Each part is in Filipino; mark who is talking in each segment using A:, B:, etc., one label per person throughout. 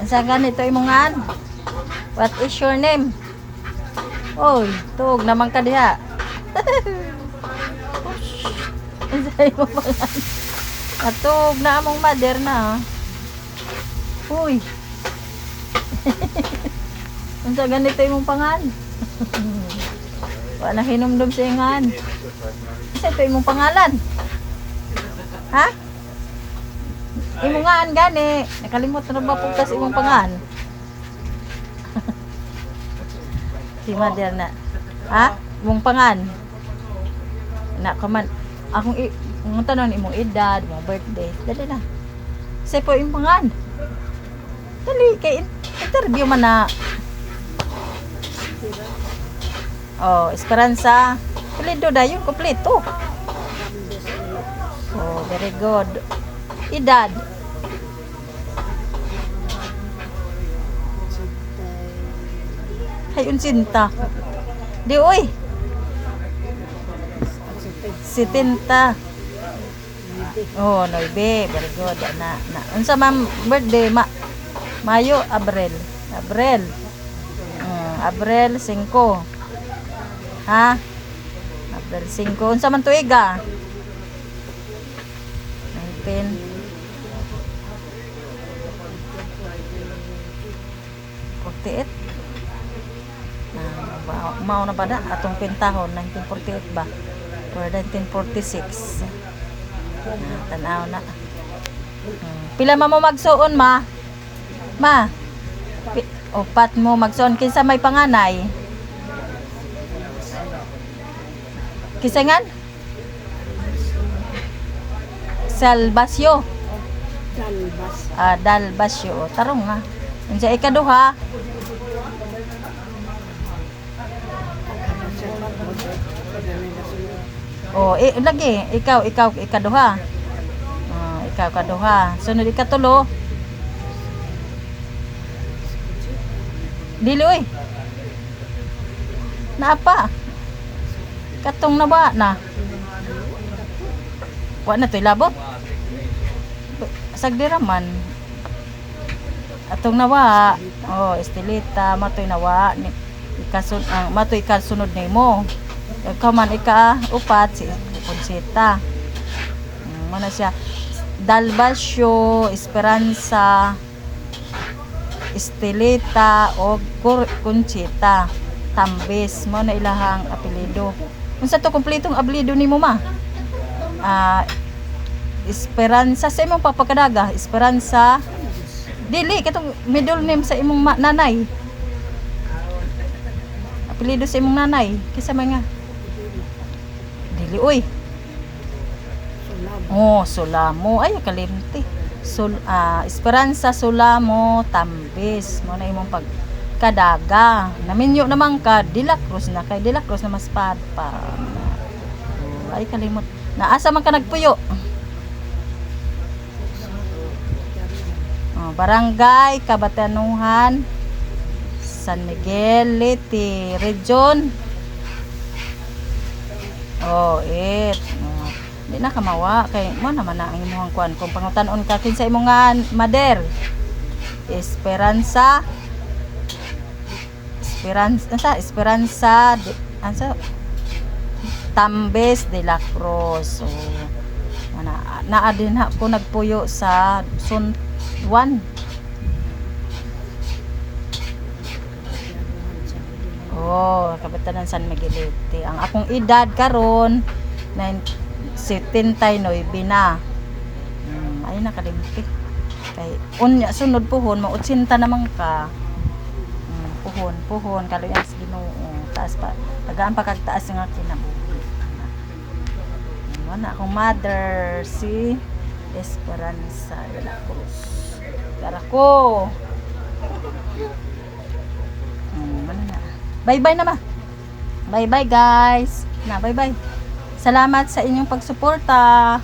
A: Sa ganito imongan. What is your name? Oy, tug naman ka diha. Sa imo pangan. Atog na among mother na. Uy. Unsa ganito imong pangan? Wala hinumdum sa ingan. Isa ito imong pangalan. Ha? Imungaan gani. Nakalimot na ba pugtas imong pangan? Si mother na. Ha? Imong pangan. Na kaman akong ang tanon imong edad, imong birthday. Dali na. Isa po imong pangan. Dali kay interview man na. Oh, Esperanza. Kulido dayon kompleto. Oh, very good. Edad. Hay unsinta. Di oy. 70. Oh, 9. Very good. Na. Unsa ma'am birthday Mayo, Abril. Abril 5. Ha? Abril 5. Unsa man tuig ah? 19. 48. Mao na ba na? Atong pintahon, 1948 ba? Or 1946. Tanaw na. Pila mo magsuon, ma? Ma? Opat mo magsuon. Kinsa may panganay? Kisangan? Salvasio. Dalbasyo. Tarong nga. Unsa ikaduha? Oh, lagi. Ikaw ikaduha. Ikaw kaduha. Sunod ikatulo. Dili oy. Naapa? Katong na ba na? Wa na to'y labot. Sagdi raman. Atong nawa. Oh, Estelita, matoy nawa ni matoy kasunod nimo. Ikaw man upat si Consita. Mana siya? Dalbasyo, Esperanza, Estelita o Conchita. Tambis mo na ilahang apelyido. Unsa to kompletong apelyido nimo ma? Esperanza sa imong papakadaga. Esperanza. Dili katong middle name sa imong nanay. Apelyido sa imong nanay. Kisa man nga? Dili oy. Oh, Solamo. Ay kalimti. Esperanza Solamo Tambis mo na imong pagkadaga. Naminyo naman ka De La Cruz na kay De La Cruz na maspad pa. Ay kalimot. Naasa man ka nagpuyo? Barangay Kabatanuhan San Miguel Leyte Region. Di na kamawa kay mo naman na ang imong kuan kung pangutan-on ka kinsa imong mother. Esperanza Tambes de la Cruz. So, naa din ako nagpuyo sa Sun 1. Oh, Kabatanan San Miguelete. Ang akong edad karon 79 na. Ay nakalimti. Kay unya sunod puhon mo 80 naman ka. Puhon kaloy ang Ginoo. Taas pa. Tagaan pa kag taas nga kinabuhi. Wala akong mother si Esperanza de la Cruz. Karako. Bye-bye na ba? Bye-bye guys. Bye-bye. Salamat sa inyong pagsuporta.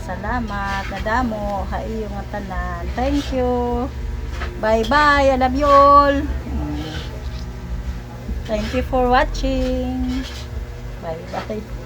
A: Salamat. Nadamo. Haiyong nga tanan. Thank you. Bye-bye. I love you all. Thank you for watching. Bye-bye.